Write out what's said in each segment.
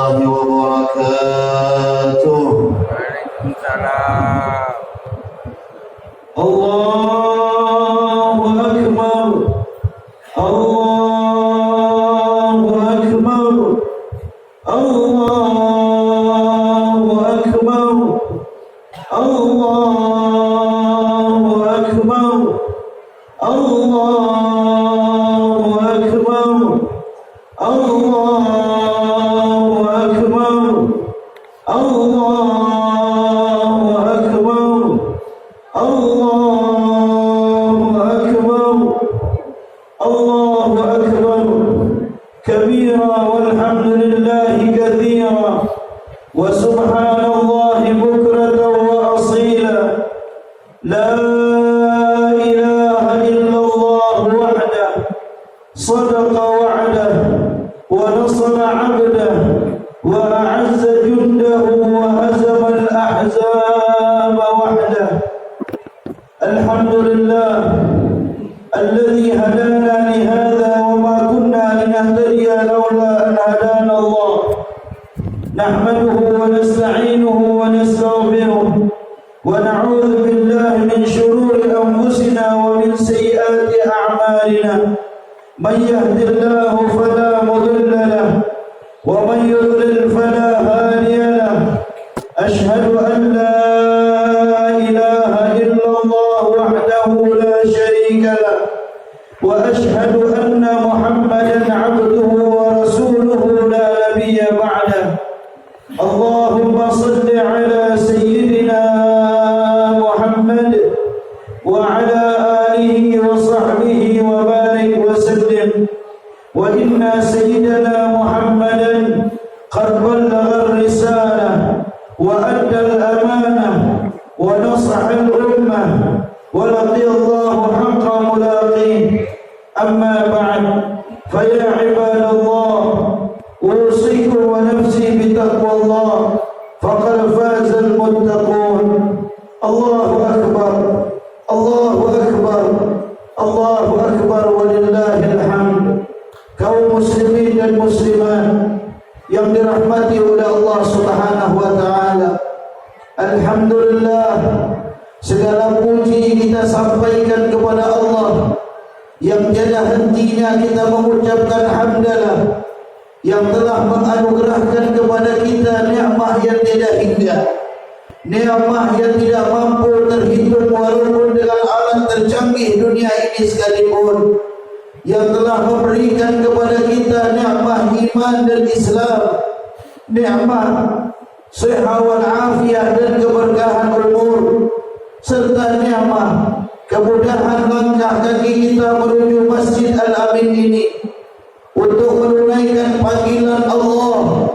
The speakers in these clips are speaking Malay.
الله وبركاته. Waalaikumsalam. الله أكبر الله أكبر الله أكبر الله أكبر الله أكبر الله أكبر الله أكبر الله أكبر الله أكبر كبيرا والحمد لله كثيرا وسبحان الله بكرة وأصيلا لا إله إلا الله وحده صدق وعده ونصر عبده وأعز جنده وهزم الأحزاب وحده. الحمد لله الذي هدانا لهذا وما كنا لنهتدي لولا أن هدانا الله. نحمده ونستعينه ونستغفره ونعوذ بالله من شرور أنفسنا ومن سيئات أعمالنا. من يهد الله فلا مضل له ومن يضلل فلا هادي له. أشهد أن لا إله إلا الله وحده لا شريك له وأشهد أن محمدا عبده ورسوله لا نبي بعده. اللهم صل على سيدنا محمد وعلى آله وصحبه وبارك وسلم. وإن سيدنا محمدا قد بلغ الرسالة وأدى الأمانة ونصح الأمة ولقي الله حق ملاقيه. أما بعد فيا عباد الله أوصيكم ونفسي بتقوى الله فقد فاز المتقون. الله أكبر الله أكبر الله أكبر ولله الحمد. Kaum muslimin dan muslimat yang dirahmati oleh Allah Subhanahu wa taala, alhamdulillah, segala puji kita sampaikan kepada Allah yang tiada hentinya kita mengucapkan hamdalah, yang telah menganugerahkan kepada kita nikmat yang tiada hingga, nikmat yang tidak mampu terhitung walaupun dengan alat tercanggih dunia ini sekalipun, yang telah memberikan kepada kita nikmat iman dan Islam, nikmat sehat wal afiat dan keberkahan umur, serta nikmat kemudahan langkah kaki kita menuju Masjid Al-Amin ini untuk menunaikan panggilan Allah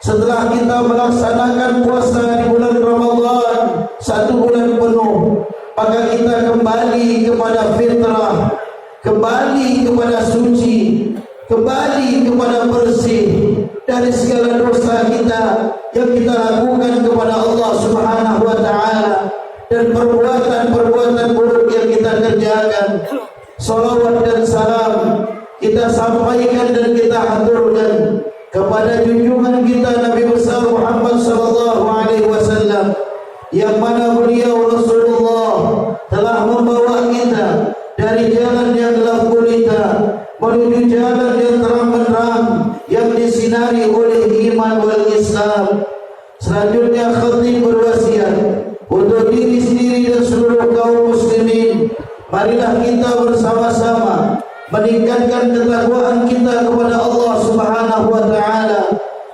setelah kita melaksanakan puasa di bulan Ramadan 1 bulan penuh. Maka kita kembali kepada fitrah, kembali kepada suci, kembali kepada bersih dari segala dosa kita yang kita lakukan kepada Allah Subhanahu wa taala dan perbuatan-perbuatan buruk yang kita kerjakan. Salawat dan salam kita sampaikan dan kita haturkan kepada junjungan kita Nabi besar Muhammad sallallahu alaihi wasallam, yang mana beliau Rasulullah telah membawa kita dari jalan yang gelap gulita menuju jalan yang terang benderang yang disinari oleh iman wal Islam. Selanjutnya khatib berwasiat untuk diri sendiri dan seluruh kaum muslimin, marilah kita bersama-sama meningkatkan ketakwaan kita kepada Allah Subhanahu wa taala.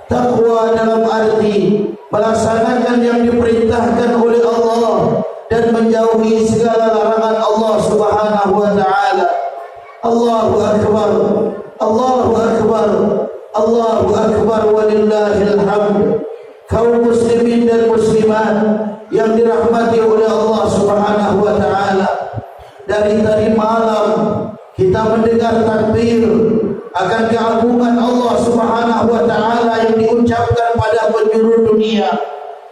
Takwa dalam arti melaksanakan yang diperintahkan oleh Allah dan menjauhi segala larangan Allah Subhanahu wa taala. Allahu akbar Allahu akbar Allahu akbar walillahil hamd. Kaum muslimin dan muslimat yang dirahmati oleh Allah Subhanahu wa taala, dari tadi malam kita mendengar takbir akan keagungan Allah Subhanahu wa taala yang diucapkan pada penjuru dunia.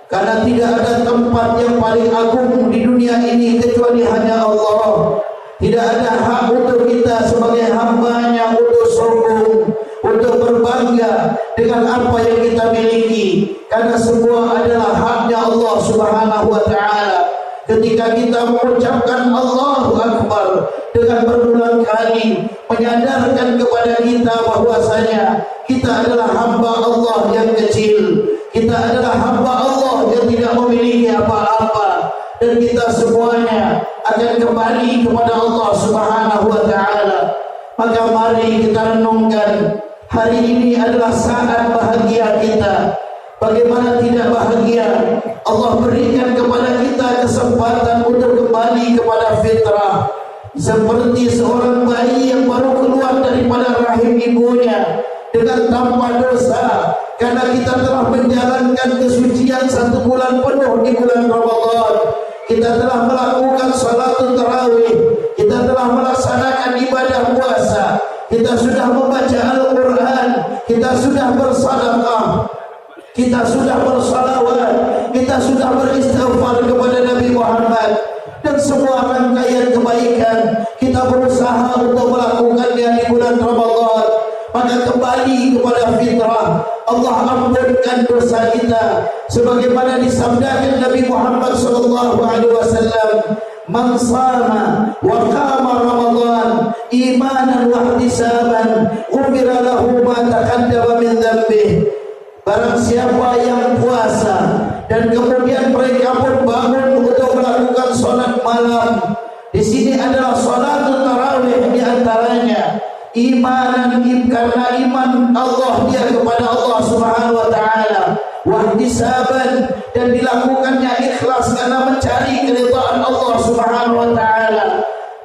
Karena tidak ada tempat yang paling agung di dunia ini kecuali hanya Allah. Tidak ada hak untuk kita sebagai hamba-Nya untuk sombong, untuk berbangga dengan apa yang kita miliki, karena semua adalah haknya Allah Subhanahu wa Ta'ala. Ketika kita mengucapkan Allahu Akbar dengan berulang kali, menyadarkan kepada kita bahwasanya kita adalah hamba Allah yang kecil, kita adalah hamba Allah yang tidak memiliki apa-apa, dan kita semuanya akan kembali kepada Allah Subhanahu wa Ta'ala. Maka mari kita renungkan, hari ini adalah saat bahagia kita. Bagaimana tidak bahagia? Allah berikan kepada kita kesempatan untuk kembali kepada fitrah, seperti seorang bayi yang baru keluar daripada rahim ibunya dengan tanpa dosa, karena kita telah menjalankan kesucian 1 bulan penuh di bulan Ramadan. Kita telah melakukan salatul tarawih, kita telah melaksanakan ibadah puasa, kita sudah membaca Al-Quran, kita sudah bersedekah, kita sudah bersalawat, kita sudah beristighfar kepada Nabi Muhammad, dan semua rangkaian kebaikan kita berusaha untuk melakukannya di bulan Ramadan. Maka kembali kepada fitrah, Allah ampunkan dosa kita, sebagaimana disabdakan Nabi Muhammad SAW, "Man shama wa qama Ramadan imanan wa ihtisaban, ghufira lahu ma taqaddama min dhanbihi." Barang siapa yang puasa dan kemudian mereka pun bangun untuk melakukan salat malam, di sini adalah salatul tarawih di antaranya, imanan, karena iman Allah dia kepada Allah Subhanahu wa Ta'ala, wahtisaban, dan dilakukannya ikhlas karena mencari keridhaan Allah Subhanahu wa Ta'ala,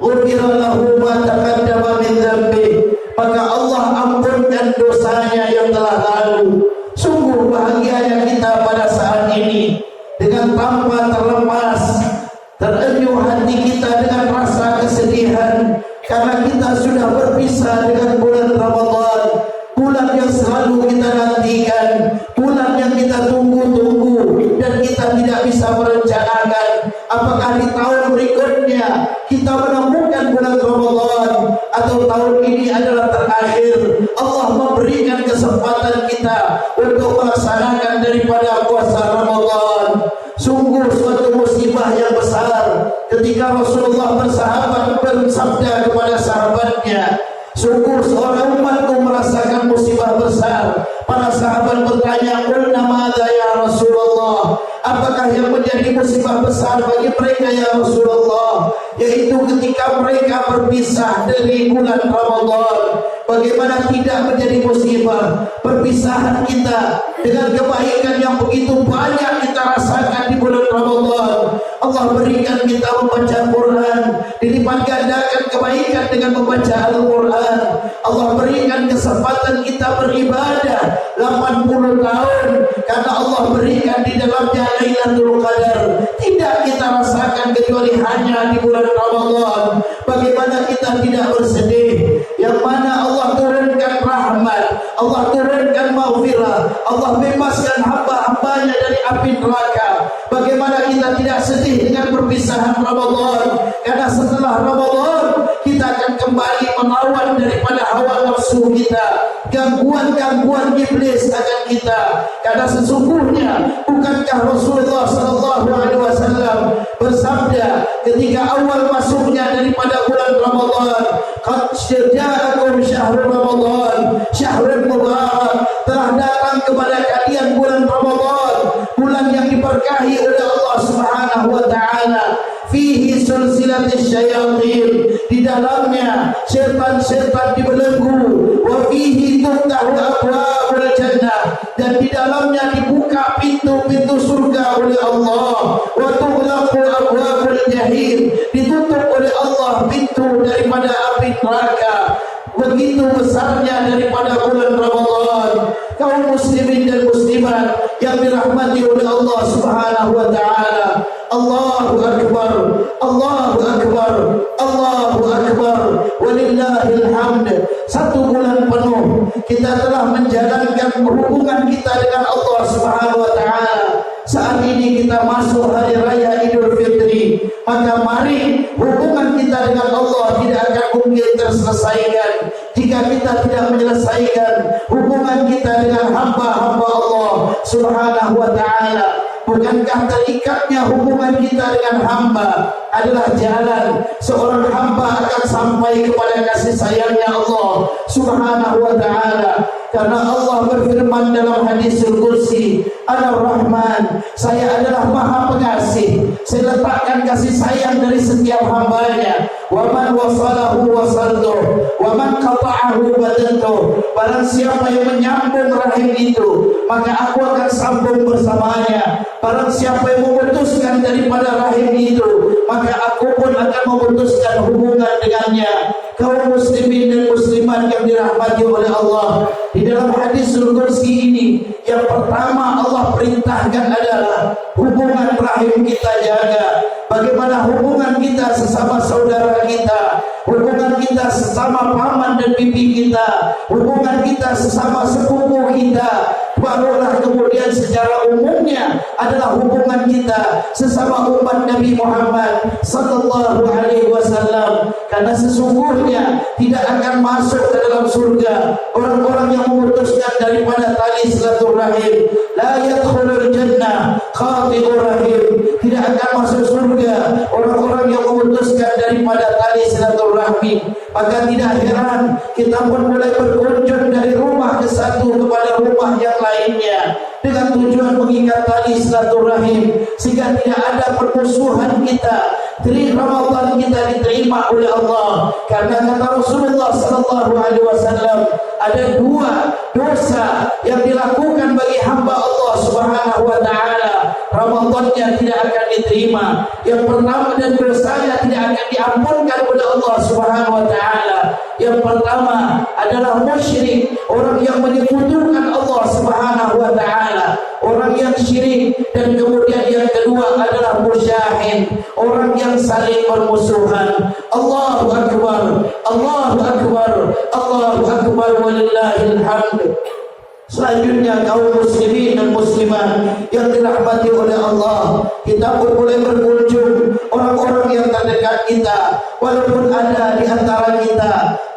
ghufira lahu ma taqaddama min dhanbihi, maka Allah ampunkan dosanya yang telah lalu. Sungguh bahagianya kita pada saat ini, dengan tanpa terlepas terenyuh hati kita dengan rasa kesedihan, karena kita sudah berpisah dengan bulan Ramadan, bulan yang selalu kita nantikan, bulan yang kita tunggu-tunggu, dan kita tidak bisa merencanakan apakah di tahun berikutnya kita menemukan bulan Ramadan atau tahun ini adalah terakhir. Allah memberikan kesempatan kita untuk melaksanakan daripada puasa Ramadan. Sungguh suatu musibah yang besar ketika Rasulullah bersabda kepada sahabatnya, sungguh seorang umatku merasakan musibah besar. Para sahabat bertanya, "Qulna madza ya Rasulullah?" Apakah yang menjadi musibah besar bagi mereka ya Rasulullah? Yaitu ketika mereka berpisah dari bulan Ramadan. Bagaimana tidak menjadi musibah perpisahan kita dengan kebaikan yang begitu banyak kita rasakan di bulan Ramadan. Allah berikan kita membaca Quran, dilipat gandakan kebaikan dengan membaca Al-Quran. Allah berikan kesempatan kita beribadah 80 tahun, karena Allah berikan di dalamnya Lailatul Qadar. Tidak kita rasakan kecuali hanya di bulan Ramadan. Bagaimana kita tidak bersedih? Yang mana Allah turunkan rahmat, Allah turunkan maghfirah, Allah bebaskan hamba-hambanya dari api neraka. Bagaimana kita tidak sedih dengan perpisahan Ramadan? Karena setelah Ramadan kita akan kembali melawan daripada hawa nafsu kita, gangguan-gangguan iblis akan kita. Karena sesungguhnya bukankah Rasulullah SAW bersabda ketika awal masuknya daripada bulan Ramadan, "Qad ja'akum syahrul Ramadan, syahrul mubarak," telah datang kepada kalian bulan Ramadan, bulan yang diberkahi oleh Allah Subhanahu wa Ta'ala. Fihi sulsilatis syayatin, di dalamnya setan-setan dibelenggu. Wa fihi tuftahu abwabul jannah, dan di dalamnya dibuka pintu-pintu surga oleh Allah. Wa tughlaqu abwabul jahim, ditutup oleh Allah pintu daripada api neraka. Begitu besarnya daripada bulan Ramadan. Kaum muslimin dan muslimat yang dirahmati oleh Allah Subhanahu wa Ta'ala, Allahu Akbar, Allahu Akbar, Allahu Akbar, walillahil hamd. 1 bulan penuh kita telah menjalankan hubungan kita dengan Allah Subhanahu wa Ta'ala. Saat ini kita masuk hari raya Idul Fitri, maka mari hubungan kita dengan Allah tidak akan mungkin terselesaikan jika jika kita tidak menyelesaikan hubungan kita dengan hamba-hamba Allah Subhanahu wa ta'ala? Bukankah terikatnya hubungan kita dengan hamba adalah jalan seorang hamba akan sampai kepada kasih sayangnya Allah Subhanahu wa ta'ala? Karena Allah berfirman dalam hadis Qudsi, Ar-Rahman, saya adalah Maha Pengasih, saya letakkan kasih sayang dari setiap hambanya. Wa man wasalahu wasaltu, wa man qata'ahu badantu. Barang siapa yang menyambung rahim itu, maka aku akan sambung bersamanya. Barang siapa yang memutuskan daripada rahim itu, maka aku pun akan memutuskan hubungan dengannya. Kaum muslimin dan muslimat yang dirahmati oleh Allah, di dalam hadis Qudsi ini, yang pertama Allah perintahkan adalah hubungan rahim kita jaga. Bagaimana hubungan kita sesama saudara kita, hubungan kita sesama paman dan bibi kita, hubungan kita sesama sepupu kita, barulah kemudian secara umumnya adalah hubungan kita sesama umat Nabi Muhammad sallallahu alaihi wasallam. Karena sesungguhnya tidak akan masuk ke dalam surga orang-orang yang memutuskan daripada tali silaturahim. La yadkhulul jannah qati'ur rahim. Tidak akan masuk surga orang-orang yang memutuskan daripada tali silaturahmi. Maka tidak heran kita pun mulai berkunjung dari rumah ke satu kepada rumah yang lainnya dengan tujuan mengikat tali silaturahim, sehingga tidak ada permusuhan kita. Dari Ramadan kita diterima oleh Allah, karena kata Rasulullah sallallahu alaihi wasallam, ada dua dosa yang dilakukan bagi hamba Allah Subhanahu wa taala, Ramadannya tidak akan diterima. Yang pertama, dan dosanya tidak akan diampunkan oleh Allah Subhanahu wa taala. Yang pertama adalah musyrik, orang yang menyekutukan Allah Subhanahu wa taala, orang yang syirik. Dan kemudian yang kedua adalah musyahid, orang yang saling bermusuhan. Allahu akbar, Allahu akbar, Allahu akbar, walillahil hamd. Selanjutnya kaum muslimin dan muslimat yang dirahmati oleh Allah, kita pun boleh berkunjung orang-orang yang terdekat kita. Walaupun ada di antara kita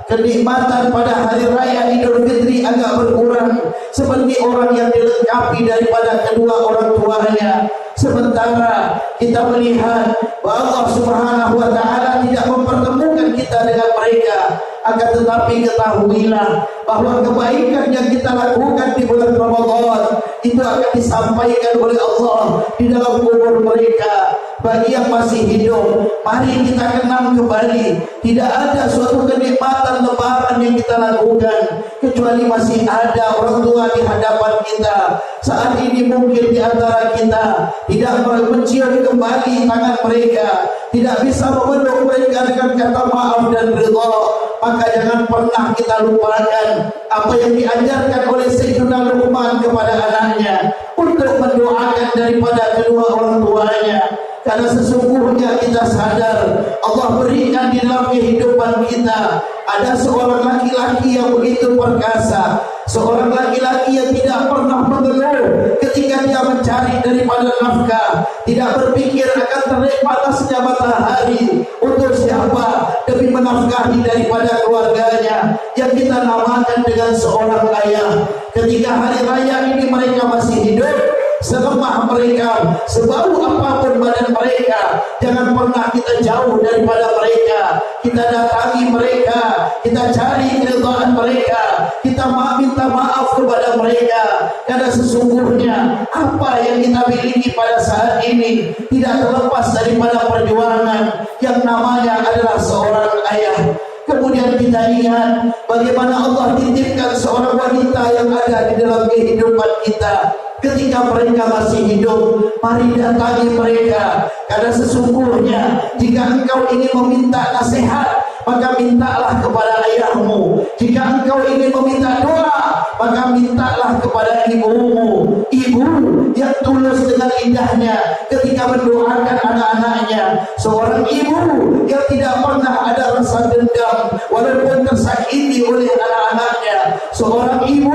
kenikmatan pada hari raya Idul Fitri agak berkurang, seperti orang yang dilengkapi daripada kedua orang tuanya, sementara kita melihat bahwa Allah Subhanahu wa taala tidak mempertemukan kita dengan mereka. Akan tetapi ketahuilah bahwa kebaikan yang kita lakukan di bulan Ramadan itu akan disampaikan oleh Allah di dalam kubur mereka. Bagi yang masih hidup, mari kita kenang kembali, tidak ada suatu kenikmatan lebaran yang kita lakukan kecuali masih ada orang tua di hadapan kita. Saat ini mungkin di antara kita tidak mencium kembali tangan mereka, tidak bisa memeluk mereka dengan kata maaf dan ridha. Maka jangan pernah kita lupakan apa yang diajarkan oleh Sayyidina Luqman kepada anaknya, untuk mendoakan daripada kedua orang tuanya. Karena sesungguhnya kita sadar Allah berikan di dalam kehidupan kita ada seorang laki-laki yang begitu perkasa, seorang laki-laki yang tidak pernah mengeluh ketika dia mencari daripada nafkah, tidak berpikir akan terik panasnya matahari untuk siapa demi menafkahi daripada keluarganya, yang kita namakan dengan seorang ayah. Ketika hari raya ini mereka masih hidup, selemah mereka, sebau apapun badan mereka, jangan pernah kita jauh daripada mereka. Kita datangi mereka, kita cari keridhaan mereka, kita minta maaf kepada mereka. Karena sesungguhnya apa yang kita miliki pada saat ini tidak terlepas daripada perjuangan yang namanya adalah seorang ayah. Kemudian kita ingat bagaimana Allah titipkan seorang wanita yang ada di dalam kehidupan kita. Ketika mereka masih hidup, mari datangi mereka. Karena sesungguhnya jika engkau ingin meminta nasihat, maka mintalah kepada ayahmu. Jika engkau ingin meminta doa, maka mintalah kepada ibumu. Ibu yang tulus dengan indahnya ketika mendoakan anak-anaknya. Seorang ibu yang tidak pernah ada rasa dendam walaupun tersakiti oleh anak-anaknya. Seorang ibu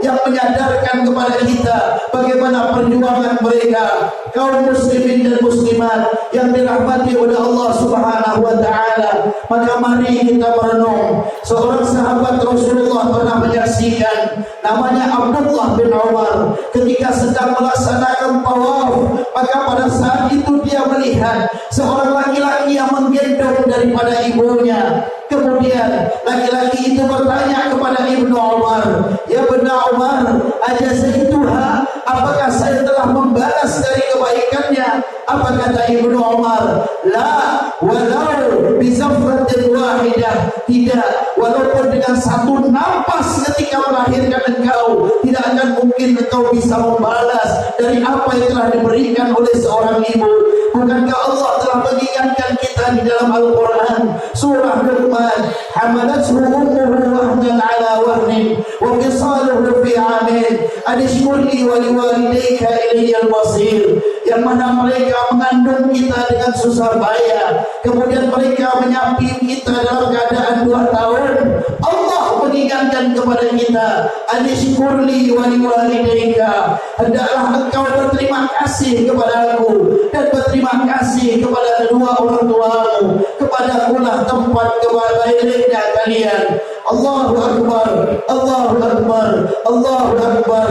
yang menyadarkan kepada kita bagaimana bagaimana perjuangan mereka, kaum muslimin dan muslimat yang dirahmati oleh Allah Subhanahu wa taala. Maka mari kita merenung. Seorang sahabat Rasulullah pernah menyaksikan, namanya Abdullah bin Umar, ketika sedang melaksanakan tawaf, maka pada saat itu dia melihat seorang laki-laki yang menggendong daripada ibunya. Kemudian laki-laki itu bertanya kepada Ibnu Umar, "Ya Ibnu Umar, ajazaituha? Apakah saya telah membalas dari kebaikannya?" Apa kata Ibnu Umar? "La, walau bizafratin wahidah." Tidak, walaupun dengan satu nafas ketika melahirkan engkau, tidak akan mungkin engkau bisa membalas dari apa yang telah diberikan oleh seorang ibu. Bukankah Allah telah mengingatkan kita di dalam Al-Quran surah Luqman, "Hamalathu ummuhu wahnan ala wahnin wa fisaluhu fi 'amin an ishkur li wa liwalidayka ilayyal masir." Yang mana mereka mengandung kita dengan susah payah, kemudian mereka menyapit kita dalam keadaan 2 tahun. Allah mengingatkan kepada kita, "An ishkur li wa liwalidayka." Hendaklah engkau berterima kasih kepadaku dan berterima kasih kepada kedua orang tuamu. Kepadakulah tempat kembalinya kalian. Allahu Akbar, Allahu Akbar, Allahu Akbar.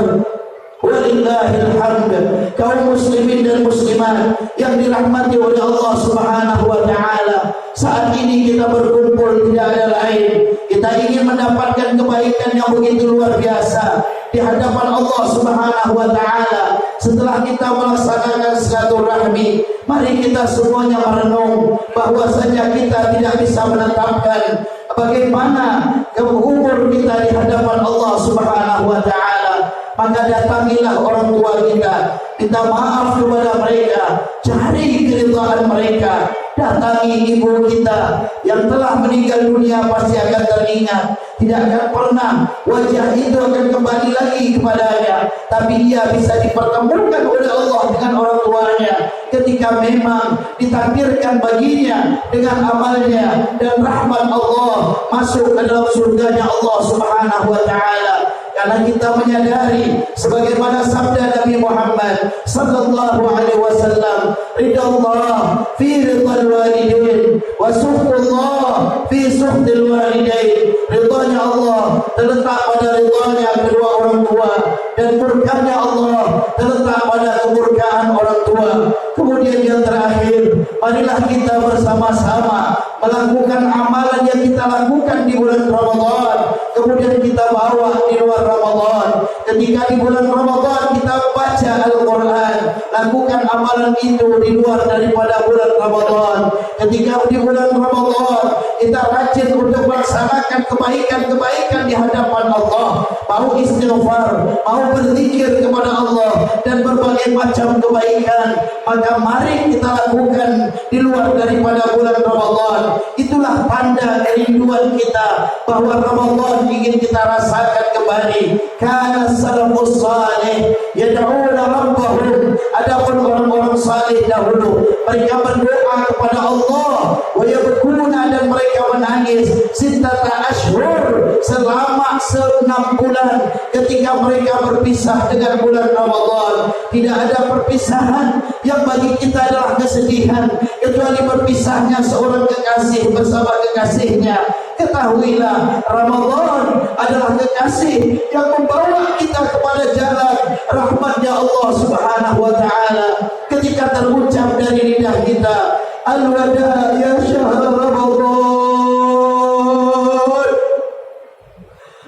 Walillahil hamd. Kaum muslimin dan muslimat yang dirahmati oleh Allah Subhanahu wa taala, saat ini kita berkumpul tidak ada lain, kita ingin mendapatkan kebaikan yang begitu luar biasa di hadapan Allah Subhanahu wa taala. Setelah kita melaksanakan silaturahmi, mari kita semuanya merenung bahwasanya kita tidak bisa menetapkan bagaimana umur kita di hadapan Allah Subhanahu wa taala. Maka datangilah orang tua kita, minta maaf kepada mereka, cari keridhaan mereka. Datangi ibu kita yang telah meninggal dunia, pasti akan teringat. Tidak akan pernah wajah itu akan kembali lagi kepadanya, tapi ia bisa dipertemukan oleh Allah dengan orang tuanya ketika memang ditakdirkan baginya dengan amalnya dan rahmat Allah masuk ke dalam surganya Allah Subhanahu wa taala. Karena kita menyadari sebagaimana sabda Nabi Muhammad sallallahu alaihi wasallam, "Ridallah fi ridal walidain wa suhtullah fi suhtil walidain." Ridhanya Allah terletak pada ridhanya kedua orang tua, dan murkanya Allah terletak pada kemurkaan orang tua. Kemudian yang terakhir, marilah kita bersama-sama melakukan amalan yang kita lakukan di bulan Ramadan, kemudian kita bawa di luar Ramadan. Ketika di bulan Ramadan kita baca Al-Quran, lakukan amalan itu di luar daripada bulan Ramadan. Ketika di bulan Ramadan kita rajin untuk melaksanakan kebaikan-kebaikan di hadapan Allah, mau istighfar, mau berzikir kepada Allah dan berbagai macam kebaikan, maka mari kita lakukan di luar daripada bulan Ramadan. Itulah tanda kerinduan kita bahwa Ramadan ingin kita rasakan kembali. Kana salafus salih yad'una rabbahum. Adapun orang-orang salih dahulu, mereka berdoa kepada Allah, wa yabkuna, dan mereka menangis sittata ashhur, selama 6 bulan ketika mereka berpisah dengan bulan Ramadan. Tidak ada perpisahan yang bagi kita adalah kesedihan kecuali berpisahnya seorang kekasih bersama kekasihnya. Ketahuilah, Ramadan adalah kekasih yang membawa kita kepada jalan rahmatnya Allah Subhanahu wa taala. Ketika terucap dari lidah kita, "Al-wada ya syahr Ramadan."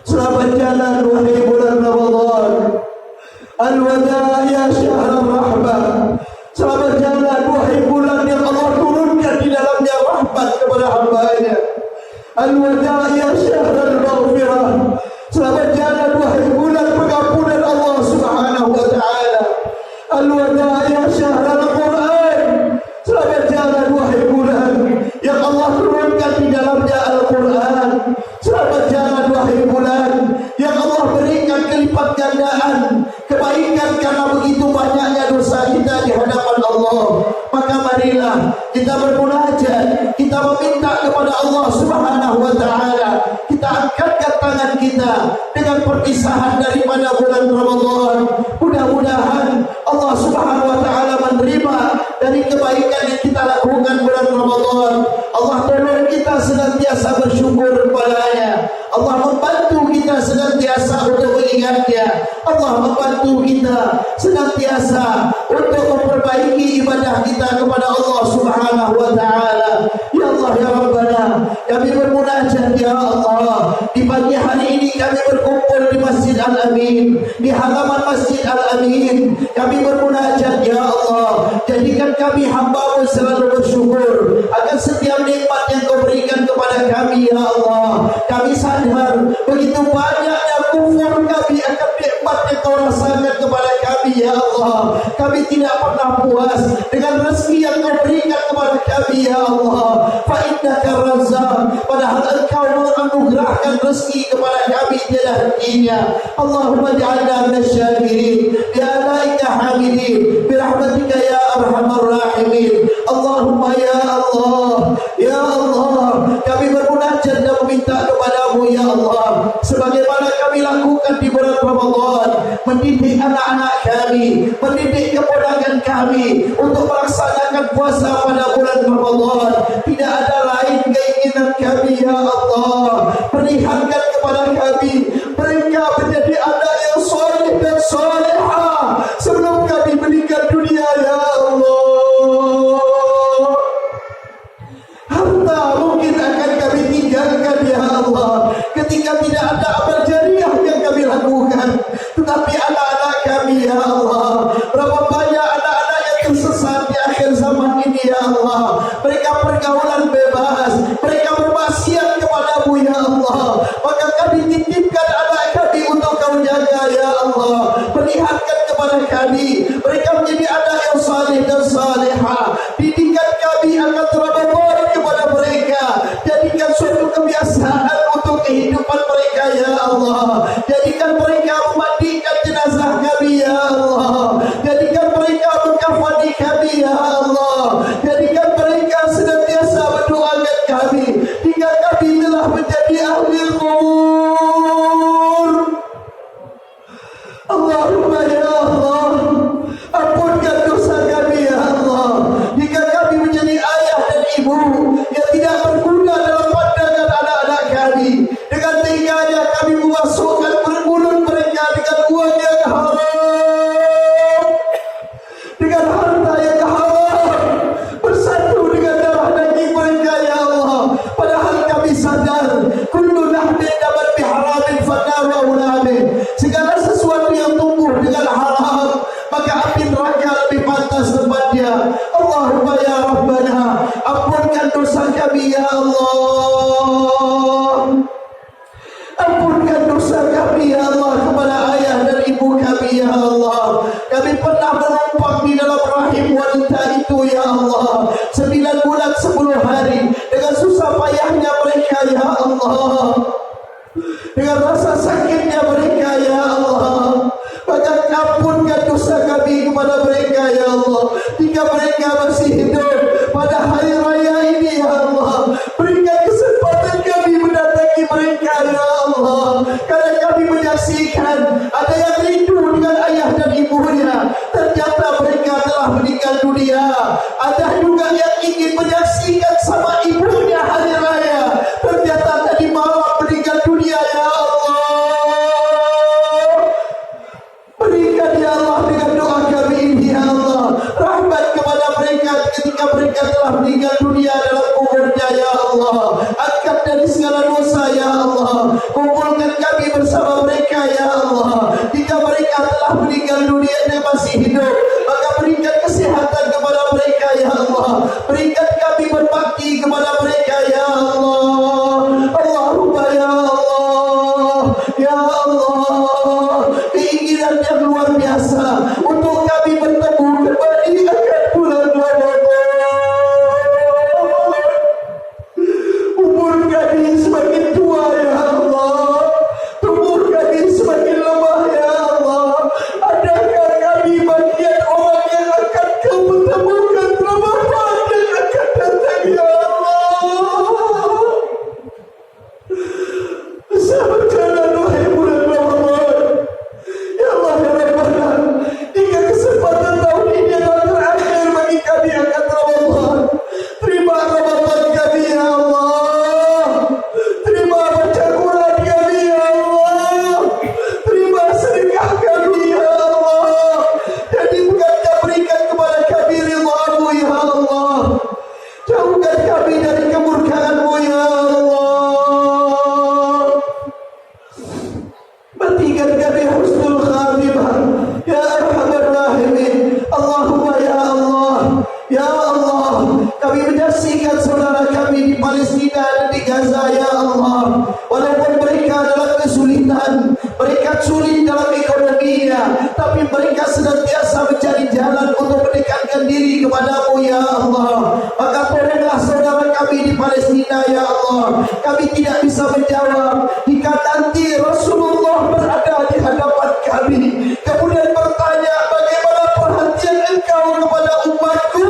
Selamat jalan wahai bulan Ramadan. Al-wada ya syahr rahmah. Selamat jalan wahai bulan yang Allah turunkan di dalamnya rahmat kepada hamba-Nya. Al-wada ya syahr al-maghfirah. Selamat jalan wahai bulan pengampunan Allah Subhanahu wa taala. Al-wada ya syahr al-Quran. Selamat jalan wahai bulan yang Allah turunkan di dalamnya Al-Quran. Selamat jalan wahai bulan yang Allah berikan kelipat gandaan kebaikan karena begitu banyaknya dosa kita di hadapan Allah. Maka marilah kita bermunajat, kita meminta kepada Allah Subhanahu wa taala. Kita angkatkan tangan kita dengan Allah membantu kita senantiasa untuk memperbaiki ibadah kita kepada Allah Subhanahu wa taala. Ya Allah ya Rabbana, kami bermunajat ya Allah. Di pagi hari ini kami berkumpul di Masjid Al-Amin, di halaman Masjid Al-Amin. Kami bermunajat ya Allah, jadikan kami hamba-Mu selalu bersyukur akan setiap nikmat yang Kau berikan kepada kami ya Allah. Kami sadar begitu banyaknya kufur kami akan nikmat yang Kau rasakan kepada kami ya Allah. Kami tidak pernah puas dengan rezeki yang Kau berikan kepada kami ya Allah. Fa innaka Razzaq, padahal Engkau menganugerahkan rezeki kepada kami tiada hentinya. Allahumma ja'alna minasy-syakirin bi alaika hamidin bi rahmatika ya arhamar rahimin. Allahumma ya Allah, ya Allah, kami bermunajat dan meminta kepada-Mu ya Allah, sebagaimana kami lakukan di bulan Ramadan, mendidik anak-anak kami, mendidik keponakan kami untuk melaksanakan puasa pada bulan Ramadan. Tidak ada lain keinginan kami ya Allah, perlihatkan kepada kami mereka menjadi anak yang soleh dan solehah sebelum kami meninggal dunia ya Allah. Harta mungkin akan kami tinggalkan ya Allah ketika tidak ada amal jariah yang kami lakukan, tetapi anak-anak kami ya Allah, berapa banyak anak-anak yang tersesat di akhir zaman ini ya Allah. Mereka pergaulan bebas, mereka bermaksiat kepada-Mu ya Allah. Maka kami titipkan anak kami untuk Kau jaga ya Allah. Perlihatkan kepada kami mereka menjadi anak yang saleh dan salehah. Didikan kami akan Ramadan kepada mereka, jadikan suatu kebiasaan untuk kehidupan mereka ya Allah. Jadikan mereka memandikan jenazah kami ya Allah. Jadikan mereka mengkafani kami ya Allah. Jadikan mereka senantiasa mendoakan kami hingga kami telah menjadi ahli kubur. Allahumma ya Allah, ampunkan dosa kami ya Allah. Jika kami menjadi ayah dan ibu yang tidak berguna dalam pandangan anak-anak kami, dengan teganya kami memasukkan mulut mereka dengan uang yang haram, dengan harta yang haram, bersatu dengan darah daging mereka ya Allah. Padahal kami sadar kullu lahmin nabat biharamin fanawa ulamin, segala sesuatu yang tumbuh dengan haram maka api neraka lebih pantas tempatnya. Allahumma ya Rabbana, ampunkan dosa kami ya Allah. Ampunkan dosa kami ya Allah kepada ayah dan ibu kami ya Allah. Kami pernah menumpang di dalam rahim wanita itu ya Allah 9 bulan 10 hari dengan susah payahnya mereka ya Allah, dengan rasa sakitnya mereka ya Allah. Maka ampunkan dosa kami kepada mereka ya Allah. Jika mereka masih hidup pada hari raya ini ya Allah, berikan kesempatan kami mendatangi mereka ya Allah. Karena kami menyaksikan ada yang rindu dengan ayah dan ibunya, ternyata mereka telah meninggal dunia. Ada juga yang ingin menyaksikan sama ibunya hari raya, ternyata tadi malam meninggal dunia ya Allah. Berikan ya Allah dengan doa kami ini ya Allah rahmat kepada mereka ketika mereka telah meninggal dunia dalam kuburnya ya Allah. Angkat dari segala dosa ya Allah, kumpulkan kami bersama mereka ya Allah. Jika mereka telah meninggal dunia dan masih hidup, maka berikan kesehatan kepada mereka ya Allah. Berikan kami berbakti kepada mereka ya Allah. Allahumma ya Allah, ya Allah, keinginan yang luar biasa untuk kami bertemu kembali akan bulan Ramadan. Umur kami semakin tua ya Allah, tubuh kami semakin lemah ya Allah. Adakah kami bagian orang yang akan Kau pertemukan Ramadan yang akan datang ya Allah? Sabarkanlah wahai bulan Ramadan ya Allah ya Rabbana. Jika kesempatan tahun ini adalah terakhir bagi kami akan Ramadan, terima Ramadan kami ya Allah. Terima baca Quran kami ya Allah. Terima sedekah kami tidak bisa menjawab. Jika nanti Rasulullah berada di hadapan kami, kemudian bertanya, bagaimana perhatian engkau kepada umatku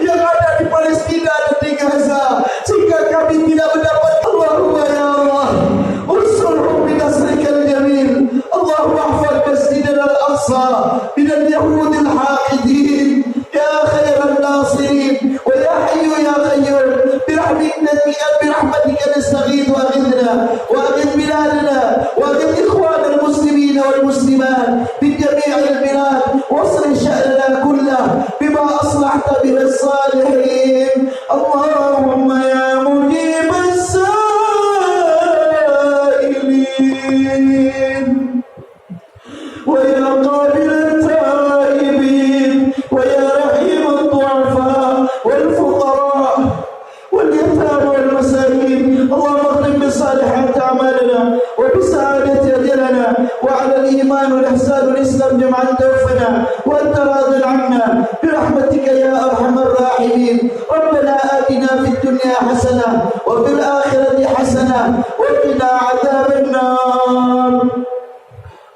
yang ada di Palestina dan di Gaza, sehingga kami tidak mendapat Allahumma ya Allah ursulhum binasrikal jamil, Allahumma ahfad masjidana al-aqsa minal yahudil haqidin ya khairan nasirin wa ya hayyu ya qayyum برحمتك نستغيث وأغثنا وأغث بلادنا وأغث إخوان المسلمين والمسلمات في جميع البلاد واصلح شأننا كله بما أصلحت به الصالحين. اللهم يا مجيب السائلين ويا قابل التائبين ويا رحيم الضعفاء والفقراء واليتامى والمساكين، اللهم اختم بالصالحات اعمالنا وبسعاده اجلنا وعلى الايمان والاحسان والاسلام جمعا توفنا وانت راض عنا برحمتك يا ارحم الراحمين. ربنا اتنا في الدنيا حسنه وفي الاخره حسنه وقنا عذاب النار.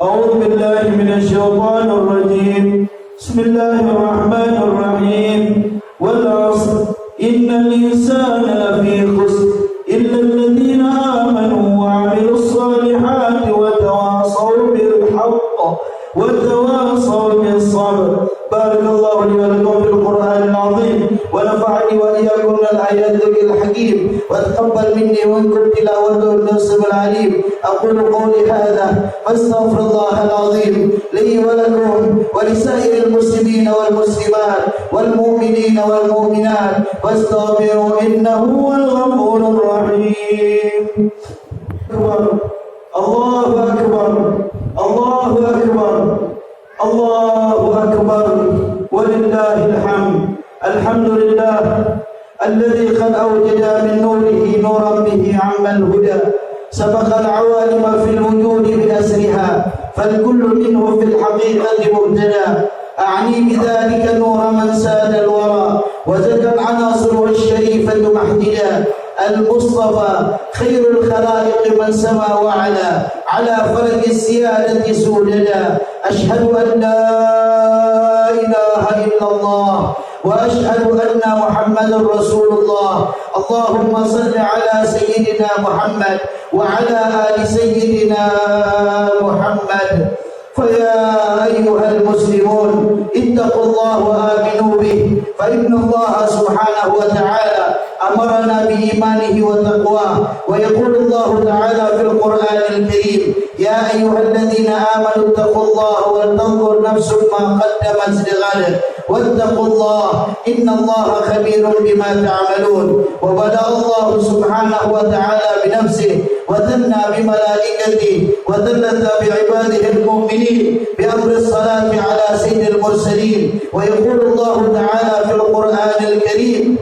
أعوذ بالله من الشيطان الرجيم. بسم الله الرحمن الرحيم. والعصر إن الإنسان لفي خسر إلا الذين آمنوا وعملوا الصالحات وتواصوا بالحق وتواصوا بالصبر. بارك الله لي ولكم في القرآن العظيم ونفعني وإياكم من الآيات الحكيم وتقبل مني ومنكم تلاوته الناصب العليم. أقول قولي هذا فاستغفر الله العظيم لي ولكم ولسائر المسلمين والمسلمات والمؤمنين والمؤمنات فاستغفروا إنه هو الغفور الرحيم. الله أكبر الله أكبر الله أكبر ولله الحمد. الحمد لله الذي قد أوجد من نوره نورا به عم الهدى، سبق العوالم في الوجود بأسرها، فالكل منه في الحقيقة مبتدى. أعني بذلك نور من ساد الورى وزكى العناصر الشريفة محددا، المصطفى خير الخلائق من سما وعلا، على فلك السيادة سوددا. أشهد أن لا إله إلا الله وأشهد أن محمدا رسول الله. اللهم صل على سيدنا محمد وعلى آل سيدنا محمد. فيا أيها المسلمون اتقوا الله وآمنوا به، فإن الله سبحانه وتعالى أمرنا بإيمانه وتقواه. ويقول الله تعالى في القرآن الكريم: يا أيها الذين آمنوا اتقوا الله ولتنظر نفس ما قدمت لغد واتقوا الله إن الله خبير بما تعملون. وبدأ الله سبحانه وتعالى بنفسه وثنى بملائكته وثلث بعباده المؤمنين بأمر الصلاة على سيد المرسلين. ويقول الله تعالى في القرآن الكريم: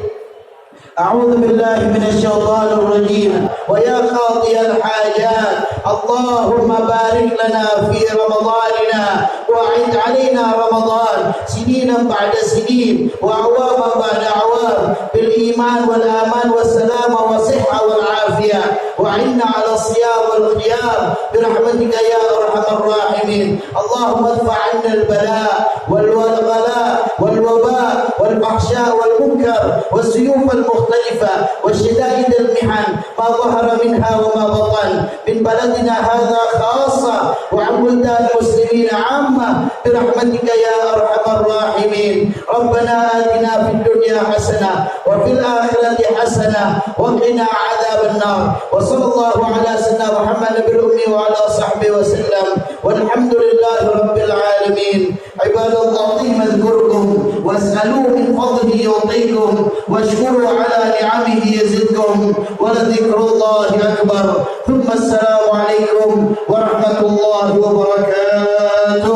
أعوذ بالله من الشيطان الرجيم. ويا قاضي الحاجات اللهم بارك لنا في رمضاننا وأعد علينا رمضان سنينا بعد سنين وأعواما بعد أعوام بالإيمان والآمان والسلامة والصحة والعافية، وعنا على الصيام والقيام برحمتك يا أرحم الراحمين. اللهم ادفع عنا البلاء والغلاء والوباء والفحشاء والمنكر والسيوف المختلفة والشدائد المحن ما ظهر منها وما بطن من بلدنا هذا خاصة وعن بلدان المسلمين عامة برحمتك يا أرحم الراحمين. ربنا آتنا في الدنيا حسنة وفي الآخرة حسنة وقنا عذاب النار. وصلى الله على سيدنا محمد النبي الأمي وعلى صحبه وسلم، والحمد لله رب العالمين. عباد الله اذكركم واسألوه من فضله يعطيكم واشكروا على نعمه يزدكم ولذكر الله أكبر. ثم السلام عليكم ورحمة الله وبركاته.